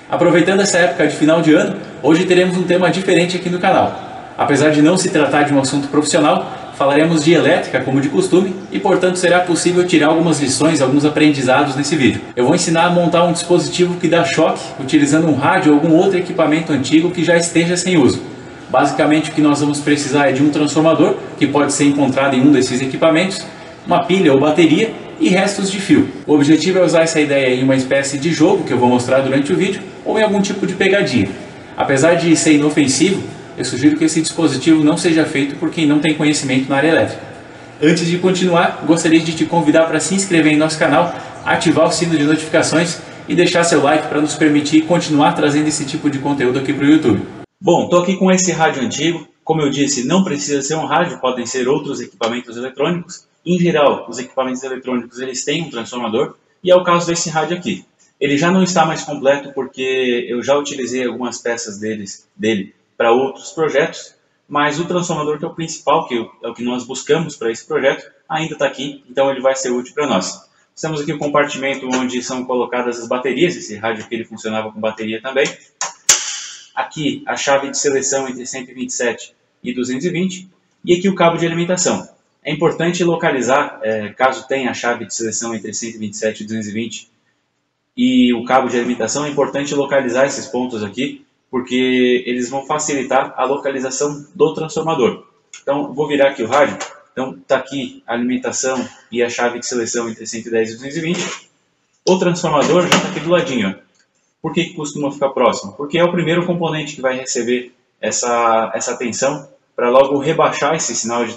Aproveitando essa época de final de ano, hoje teremos um tema diferente aqui no canal. Apesar de não se tratar de um assunto profissional, falaremos de elétrica como de costume e, portanto, será possível tirar algumas lições, alguns aprendizados nesse vídeo. Eu vou ensinar a montar um dispositivo que dá choque utilizando um rádio ou algum outro equipamento antigo que já esteja sem uso. Basicamente o que nós vamos precisar é de um transformador, que pode ser encontrado em um desses equipamentos, uma pilha ou bateria e restos de fio. O objetivo é usar essa ideia em uma espécie de jogo que eu vou mostrar durante o vídeo ou em algum tipo de pegadinha. Apesar de ser inofensivo, eu sugiro que esse dispositivo não seja feito por quem não tem conhecimento na área elétrica. Antes de continuar, gostaria de te convidar para se inscrever em nosso canal, ativar o sino de notificações e deixar seu like para nos permitir continuar trazendo esse tipo de conteúdo aqui para o YouTube. Bom, estou aqui com esse rádio antigo. Como eu disse, não precisa ser um rádio, podem ser outros equipamentos eletrônicos. Em geral, os equipamentos eletrônicos eles têm um transformador, e é o caso desse rádio aqui. Ele já não está mais completo porque eu já utilizei algumas peças dele para outros projetos, mas o transformador que é o principal, que é o que nós buscamos para esse projeto, ainda está aqui, então ele vai ser útil para nós. Temos aqui o compartimento onde são colocadas as baterias. Esse rádio aqui ele funcionava com bateria também. Aqui a chave de seleção entre 127 e 220 e aqui o cabo de alimentação. É importante localizar, caso tenha a chave de seleção entre 127 e 220 e o cabo de alimentação, é importante localizar esses pontos aqui, porque eles vão facilitar a localização do transformador. Então, vou virar aqui o rádio. Então, está aqui a alimentação e a chave de seleção entre 110 e 220. O transformador já está aqui do ladinho. Ó. Por que costuma ficar próximo? Porque é o primeiro componente que vai receber essa tensão para logo rebaixar esse sinal de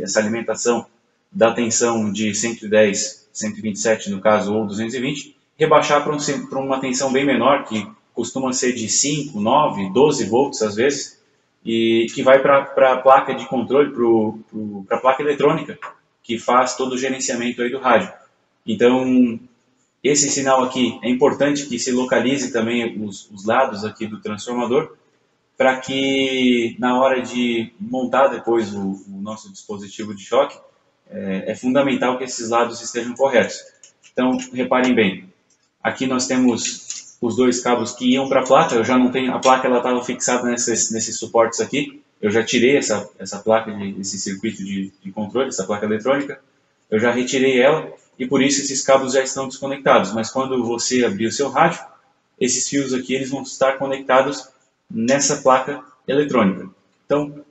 essa alimentação da tensão de 110, 127 no caso, ou 220, rebaixar para uma tensão bem menor, que costuma ser de 5, 9, 12 volts às vezes, e que vai para a placa de controle, para a placa eletrônica, que faz todo o gerenciamento aí do rádio. Então, esse sinal aqui é importante que se localize também os lados aqui do transformador, para que na hora de montar depois o nosso dispositivo de choque, é fundamental que esses lados estejam corretos. Então, reparem bem, aqui nós temos os dois cabos que iam para a placa. Eu já não tenho, a placa ela estava fixada nesses suportes aqui, eu já tirei essa placa, esse circuito de controle, essa placa eletrônica, eu já retirei ela e por isso esses cabos já estão desconectados. Mas quando você abrir o seu rádio, esses fios aqui eles vão estar conectados nessa placa eletrônica. Então,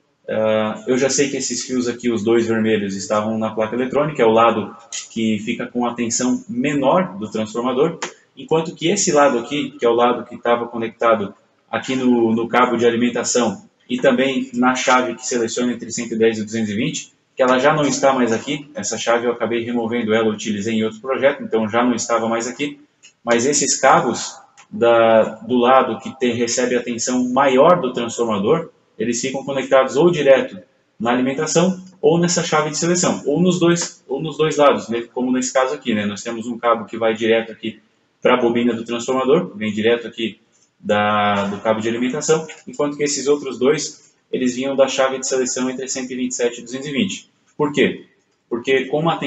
eu já sei que esses fios aqui, os dois vermelhos, estavam na placa eletrônica, é o lado que fica com a tensão menor do transformador, enquanto que esse lado aqui, que é o lado que estava conectado aqui no cabo de alimentação e também na chave que seleciona entre 110 e 220, que ela já não está mais aqui. Essa chave eu acabei removendo ela, utilizei em outro projeto, então já não estava mais aqui, mas esses cabos do lado que recebe a tensão maior do transformador, eles ficam conectados ou direto na alimentação ou nessa chave de seleção, ou nos dois lados, né? Como nesse caso aqui, né? Nós temos um cabo que vai direto aqui para a bobina do transformador, vem direto aqui do cabo de alimentação, enquanto que esses outros dois, eles vinham da chave de seleção entre 127 e 220. Por quê? Porque como as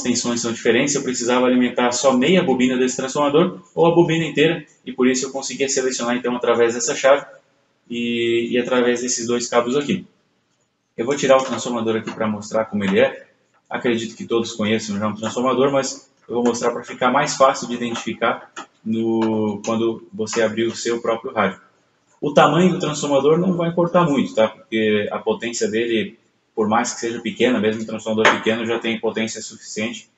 tensões são diferentes, eu precisava alimentar só meia bobina desse transformador ou a bobina inteira, e por isso eu conseguia selecionar então através dessa chave e através desses dois cabos aqui. Eu vou tirar o transformador aqui para mostrar como ele é. Acredito que todos conheçam já um transformador, mas eu vou mostrar para ficar mais fácil de identificar quando você abrir o seu próprio rádio. O tamanho do transformador não vai importar muito, tá? Porque a potência dele, por mais que seja pequena, mesmo um transformador pequeno já tem potência suficiente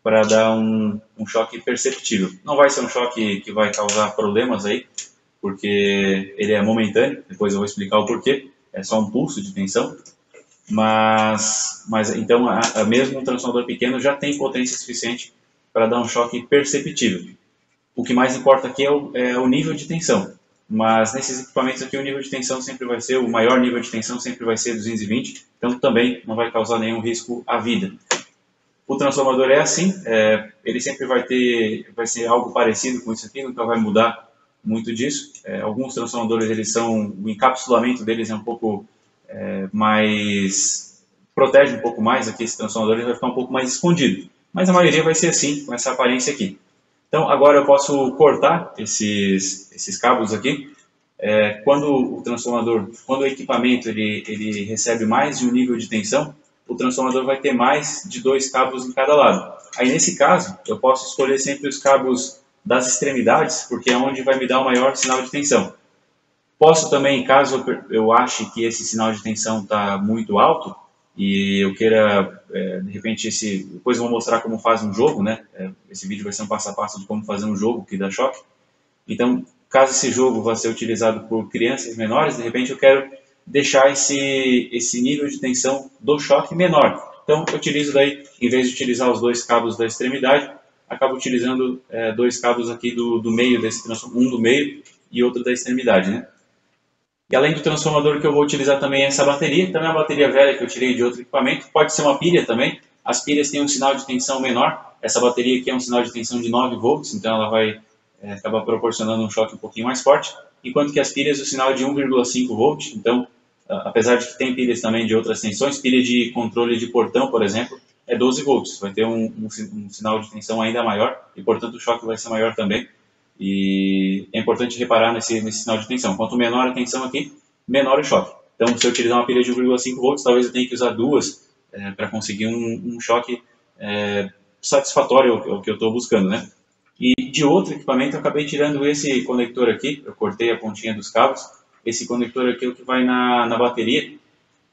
para dar um choque perceptível. Não vai ser um choque que vai causar problemas aí, porque ele é momentâneo, depois eu vou explicar o porquê, é só um pulso de tensão, mas então mesmo um transformador pequeno já tem potência suficiente para dar um choque perceptível. O que mais importa aqui é o nível de tensão. Mas nesses equipamentos aqui o nível de tensão sempre vai ser, o maior nível de tensão sempre vai ser 220, então também não vai causar nenhum risco à vida. O transformador é assim, ele sempre vai ser algo parecido com isso aqui, nunca vai mudar muito disso. Alguns transformadores, o encapsulamento deles é um pouco mais, protege um pouco mais aqui, esse transformador ele vai ficar um pouco mais escondido. Mas a maioria vai ser assim, com essa aparência aqui. Então agora eu posso cortar esses cabos aqui. Quando o transformador, quando o equipamento ele recebe mais de um nível de tensão, o transformador vai ter mais de 2 cabos em cada lado. Aí nesse caso, eu posso escolher sempre os cabos das extremidades, porque é onde vai me dar o maior sinal de tensão. Posso também, caso eu ache que esse sinal de tensão está muito alto, e eu queira, de repente, depois eu vou mostrar como faz um jogo, né? Esse vídeo vai ser um passo a passo de como fazer um jogo que dá choque. Então, caso esse jogo vá ser utilizado por crianças menores, de repente eu quero deixar esse nível de tensão do choque menor. Então, eu utilizo daí, em vez de utilizar os 2 cabos da extremidade, acabo utilizando 2 cabos aqui do meio desse transformador, um do meio e outro da extremidade, né? E além do transformador que eu vou utilizar também essa bateria, também é uma bateria velha que eu tirei de outro equipamento, pode ser uma pilha também. As pilhas têm um sinal de tensão menor, essa bateria aqui é um sinal de tensão de 9 volts, então ela vai acabar proporcionando um choque um pouquinho mais forte, enquanto que as pilhas o sinal é de 1,5 volt, então apesar de que tem pilhas também de outras tensões, pilha de controle de portão, por exemplo, é 12 volts, vai ter um sinal de tensão ainda maior e portanto o choque vai ser maior também. E é importante reparar nesse sinal de tensão. Quanto menor a tensão aqui, menor o choque. Então, se eu utilizar uma pilha de 1,5 volts, talvez eu tenha que usar duas para conseguir um choque satisfatório ao que eu estou buscando, né? E de outro equipamento, eu acabei tirando esse conector aqui, eu cortei a pontinha dos cabos. Esse conector aqui é o que vai na bateria,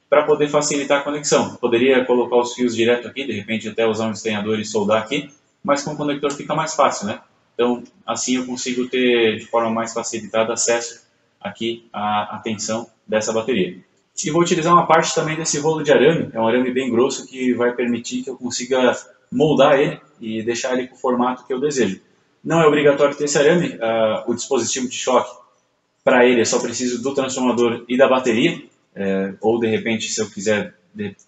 para poder facilitar a conexão. Poderia colocar os fios direto aqui, de repente até usar um estenhador e soldar aqui, mas com o conector fica mais fácil, né? Então, assim eu consigo ter de forma mais facilitada acesso aqui à tensão dessa bateria. E vou utilizar uma parte também desse rolo de arame, é um arame bem grosso que vai permitir que eu consiga moldar ele e deixar ele com o formato que eu desejo. Não é obrigatório ter esse arame, o dispositivo de choque, para ele eu só preciso do transformador e da bateria, ou de repente se eu quiser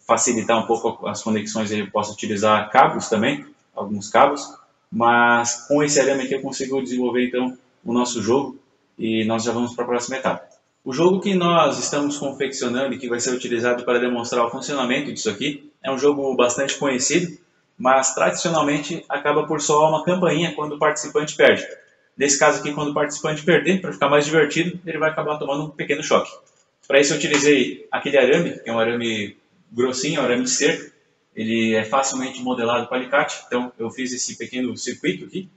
facilitar um pouco as conexões eu posso utilizar cabos também, alguns cabos, mas com esse arame aqui eu consigo desenvolver então o nosso jogo e nós já vamos para a próxima etapa. O jogo que nós estamos confeccionando e que vai ser utilizado para demonstrar o funcionamento disso aqui é um jogo bastante conhecido, mas tradicionalmente acaba por soar uma campainha quando o participante perde. Nesse caso aqui, quando o participante perder, para ficar mais divertido, ele vai acabar tomando um pequeno choque. Para isso eu utilizei aquele arame, que é um arame grossinho, um arame de cerca. Ele é facilmente modelado com alicate, então eu fiz esse pequeno circuito aqui.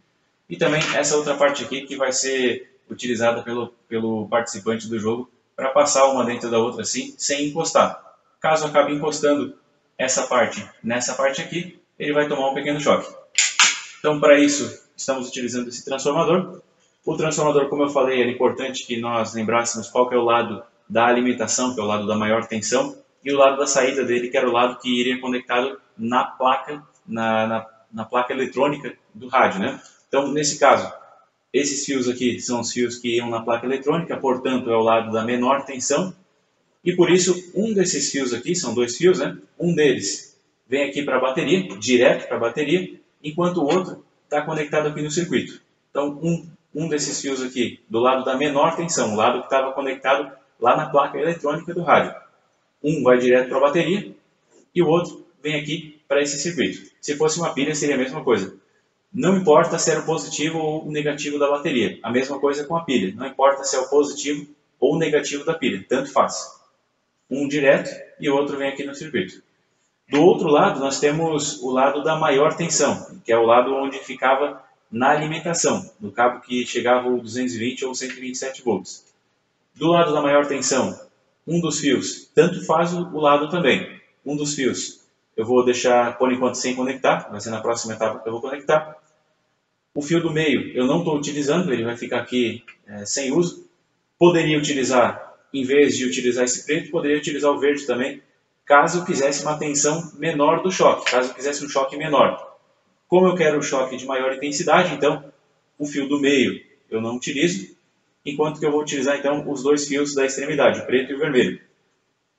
E também essa outra parte aqui que vai ser utilizada pelo participante do jogo para passar uma dentro da outra assim, sem encostar. Caso acabe encostando essa parte nessa parte aqui, ele vai tomar um pequeno choque. Então para isso estamos utilizando esse transformador. O transformador, como eu falei, era importante que nós lembrássemos qual que é o lado da alimentação, que é o lado da maior tensão, e o lado da saída dele, que era o lado que iria conectado na placa, na placa eletrônica do rádio, né? Então, nesse caso, esses fios aqui são os fios que iam na placa eletrônica, portanto, é o lado da menor tensão, e por isso, um desses fios aqui, são 2 fios, né? Um deles vem aqui para a bateria, direto para a bateria, enquanto o outro está conectado aqui no circuito. Então, um desses fios aqui, do lado da menor tensão, o lado que estava conectado lá na placa eletrônica do rádio. Um vai direto para a bateria e o outro vem aqui para esse circuito. Se fosse uma pilha, seria a mesma coisa. Não importa se era o positivo ou o negativo da bateria. A mesma coisa com a pilha. Não importa se é o positivo ou o negativo da pilha. Tanto faz. Um direto e o outro vem aqui no circuito. Do outro lado, nós temos o lado da maior tensão, que é o lado onde ficava na alimentação, no cabo que chegava a 220 ou 127 volts. Do lado da maior tensão, um dos fios, tanto faz o lado também. Um dos fios eu vou deixar por enquanto sem conectar, vai ser na próxima etapa que eu vou conectar. O fio do meio eu não estou utilizando, ele vai ficar aqui sem uso. Poderia utilizar, em vez de utilizar esse preto, poderia utilizar o verde também, caso eu quisesse uma tensão menor do choque, caso eu quisesse um choque menor. Como eu quero o choque de maior intensidade, então o fio do meio eu não utilizo, enquanto que eu vou utilizar então os 2 fios da extremidade, o preto e o vermelho.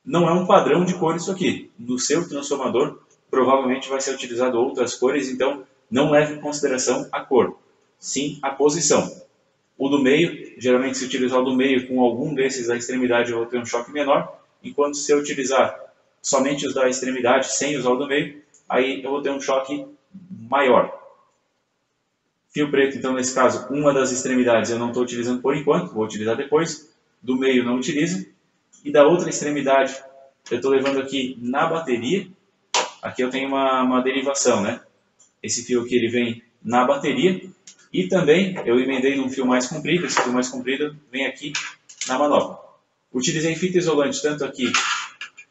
Não é um padrão de cor isso aqui. No seu transformador provavelmente vai ser utilizado outras cores, então não leve em consideração a cor, sim a posição. O do meio, geralmente se utilizar o do meio com algum desses da extremidade eu vou ter um choque menor, enquanto se eu utilizar somente os da extremidade sem usar o do meio, aí eu vou ter um choque maior. Fio preto, então, nesse caso, uma das extremidades eu não estou utilizando por enquanto, vou utilizar depois. Do meio não utilizo. E da outra extremidade, eu estou levando aqui na bateria. Aqui eu tenho uma derivação, né? Esse fio aqui ele vem na bateria. E também eu emendei num fio mais comprido. Esse fio mais comprido vem aqui na manopla. Utilizei fita isolante tanto aqui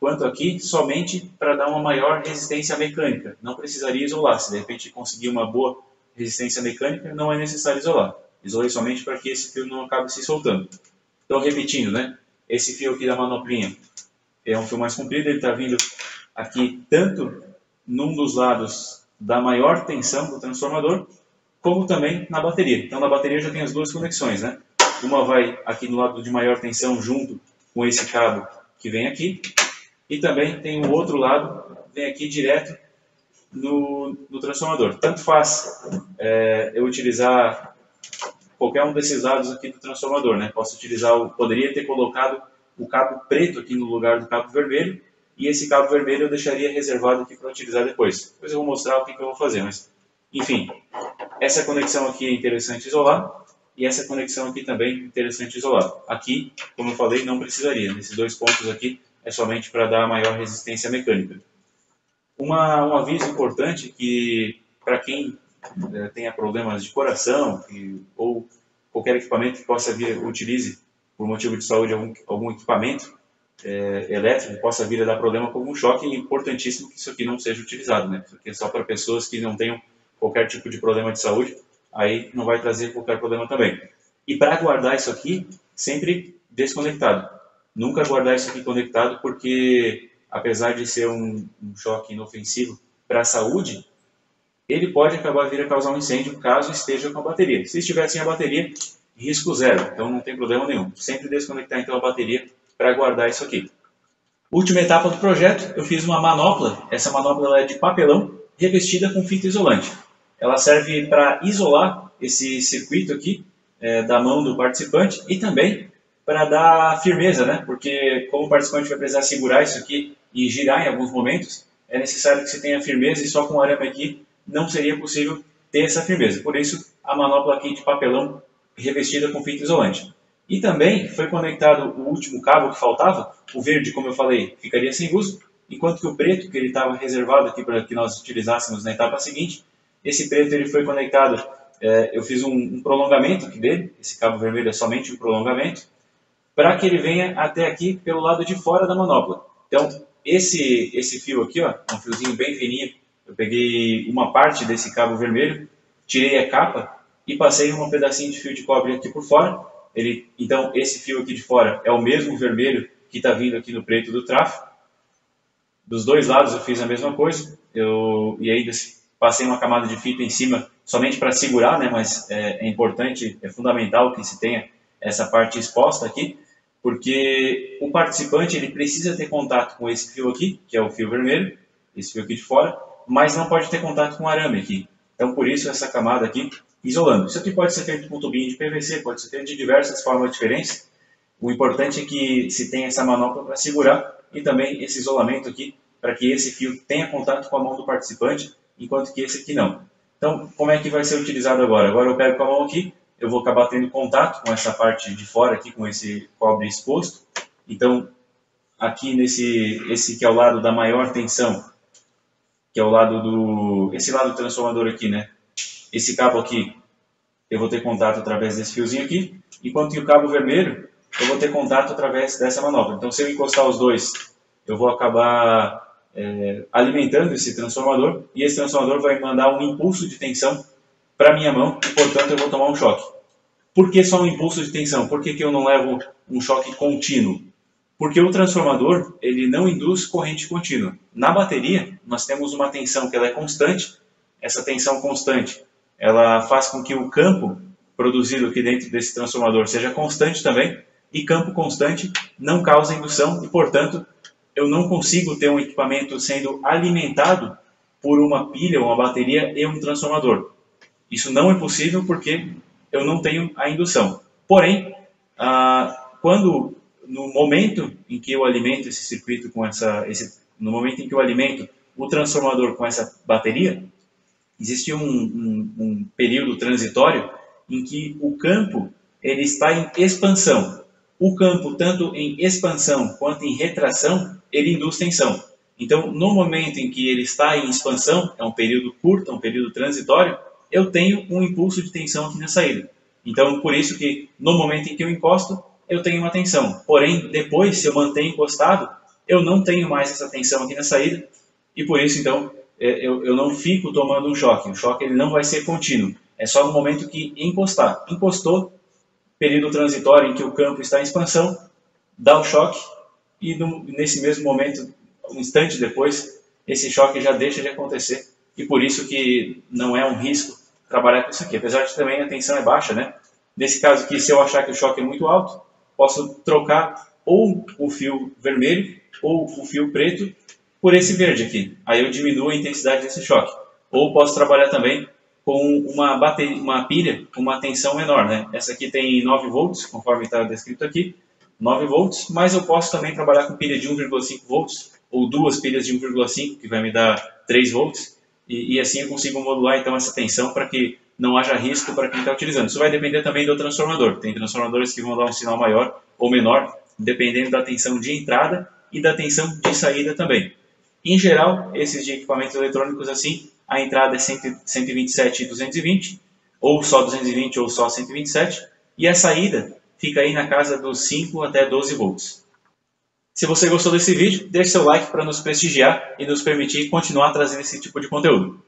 quanto aqui, somente para dar uma maior resistência mecânica. Não precisaria isolar. Se de repente conseguir uma boa resistência mecânica, não é necessário isolar. Isolei somente para que esse fio não acabe se soltando. Então, repetindo, né? Esse fio aqui da manoplinha é um fio mais comprido, ele está vindo aqui tanto num dos lados da maior tensão do transformador, como também na bateria. Então, na bateria eu já tenho as duas conexões, né? Uma vai aqui no lado de maior tensão junto com esse cabo que vem aqui, e também tem o outro lado, vem aqui direto no transformador. Tanto faz eu utilizar qualquer um desses lados aqui do transformador, né? Poderia ter colocado o cabo preto aqui no lugar do cabo vermelho, e esse cabo vermelho eu deixaria reservado aqui para utilizar depois. Depois eu vou mostrar o que eu vou fazer, mas enfim, essa conexão aqui é interessante isolar, e essa conexão aqui também é interessante isolar. Aqui, como eu falei, não precisaria. Nesses dois pontos aqui é somente para dar maior resistência mecânica. Um aviso importante que para quem tenha problemas de coração ou qualquer equipamento que possa vir, utilize por motivo de saúde algum equipamento elétrico que possa vir a dar problema com algum choque, é importantíssimo que isso aqui não seja utilizado, né? Isso aqui é só para pessoas que não tenham qualquer tipo de problema de saúde, aí não vai trazer qualquer problema também. E para guardar isso aqui, sempre desconectado. Nunca guardar isso aqui conectado, porque apesar de ser um choque inofensivo para a saúde, ele pode acabar vir a causar um incêndio caso esteja com a bateria. Se estiver sem a bateria, risco zero, então não tem problema nenhum. Sempre desconectar então a bateria para guardar isso aqui. Última etapa do projeto, eu fiz uma manopla. Essa manopla ela é de papelão revestida com fita isolante. Ela serve para isolar esse circuito aqui da mão do participante e também para dar firmeza, né? Porque como o participante vai precisar segurar isso aqui e girar em alguns momentos, é necessário que você tenha firmeza e só com o arame aqui não seria possível ter essa firmeza. Por isso, a manopla aqui de papelão revestida com fita isolante. E também foi conectado o último cabo que faltava, o verde, como eu falei, ficaria sem uso, enquanto que o preto, que ele estava reservado aqui para que nós utilizássemos na etapa seguinte, esse preto ele foi conectado, eu fiz um prolongamento aqui dele, esse cabo vermelho é somente um prolongamento, para que ele venha até aqui pelo lado de fora da manopla. Então, esse fio aqui, ó, é um fiozinho bem fininho, eu peguei uma parte desse cabo vermelho, tirei a capa e passei um pedacinho de fio de cobre aqui por fora. Então, esse fio aqui de fora é o mesmo vermelho que está vindo aqui no preto do trafo. Dos dois lados eu fiz a mesma coisa. E aí passei uma camada de fita em cima somente para segurar, né? Mas é importante, é fundamental que se tenha essa parte exposta aqui, porque o participante ele precisa ter contato com esse fio aqui, que é o fio vermelho, esse fio aqui de fora, mas não pode ter contato com o arame aqui. Então, por isso, essa camada aqui isolando. Isso aqui pode ser feito com tubinho de PVC, pode ser feito de diversas formas diferentes. O importante é que se tenha essa manopla para segurar e também esse isolamento aqui, para que esse fio tenha contato com a mão do participante, enquanto que esse aqui não. Então, como é que vai ser utilizado agora? Agora eu pego com a mão aqui, eu vou acabar tendo contato com essa parte de fora aqui, com esse cobre exposto. Então, aqui esse que é o lado da maior tensão, que é o lado esse lado do transformador aqui, né? Esse cabo aqui, eu vou ter contato através desse fiozinho aqui, enquanto que o cabo vermelho, eu vou ter contato através dessa manopla. Então, se eu encostar os dois, eu vou acabar alimentando esse transformador, e esse transformador vai mandar um impulso de tensão para a minha mão, e, portanto, eu vou tomar um choque. Por que só um impulso de tensão? Por que eu não levo um choque contínuo? Porque o transformador, ele não induz corrente contínua. Na bateria, nós temos uma tensão que ela é constante. Essa tensão constante, ela faz com que o campo produzido aqui dentro desse transformador seja constante também, e campo constante não causa indução, e, portanto, eu não consigo ter um equipamento sendo alimentado por uma pilha, uma bateria e um transformador. Isso não é possível porque eu não tenho a indução. Porém, no momento em que eu alimento esse circuito com no momento em que eu alimento o transformador com essa bateria, existe um período transitório em que o campo ele está em expansão. O campo, tanto em expansão quanto em retração, ele induz tensão. Então, no momento em que ele está em expansão, é um período curto, é um período transitório, eu tenho um impulso de tensão aqui na saída. Então, por isso que no momento em que eu encosto, eu tenho uma tensão. Porém, depois, se eu mantenho encostado, eu não tenho mais essa tensão aqui na saída, e por isso, então, eu não fico tomando um choque. O choque ele não vai ser contínuo. É só no momento que encostar. Encostou, período transitório em que o campo está em expansão, dá o choque, e nesse mesmo momento, um instante depois, esse choque já deixa de acontecer. E por isso que não é um risco trabalhar com isso aqui. Apesar de também a tensão é baixa, né? Nesse caso aqui, se eu achar que o choque é muito alto, posso trocar ou o fio vermelho ou o fio preto por esse verde aqui. Aí eu diminuo a intensidade desse choque. Ou posso trabalhar também com uma pilha com uma tensão menor, né? Essa aqui tem 9 volts, conforme está descrito aqui, 9 volts, mas eu posso também trabalhar com pilha de 1,5 volts, ou duas pilhas de 1,5, que vai me dar 3 volts, e assim eu consigo modular então essa tensão para que não haja risco para quem está utilizando. Isso vai depender também do transformador. Tem transformadores que vão dar um sinal maior ou menor, dependendo da tensão de entrada e da tensão de saída também. Em geral, esses de equipamentos eletrônicos assim, a entrada é 127 e 220, ou só 220 ou só 127, e a saída fica aí na casa dos 5 até 12 volts. Se você gostou desse vídeo, deixe seu like para nos prestigiar e nos permitir continuar trazendo esse tipo de conteúdo.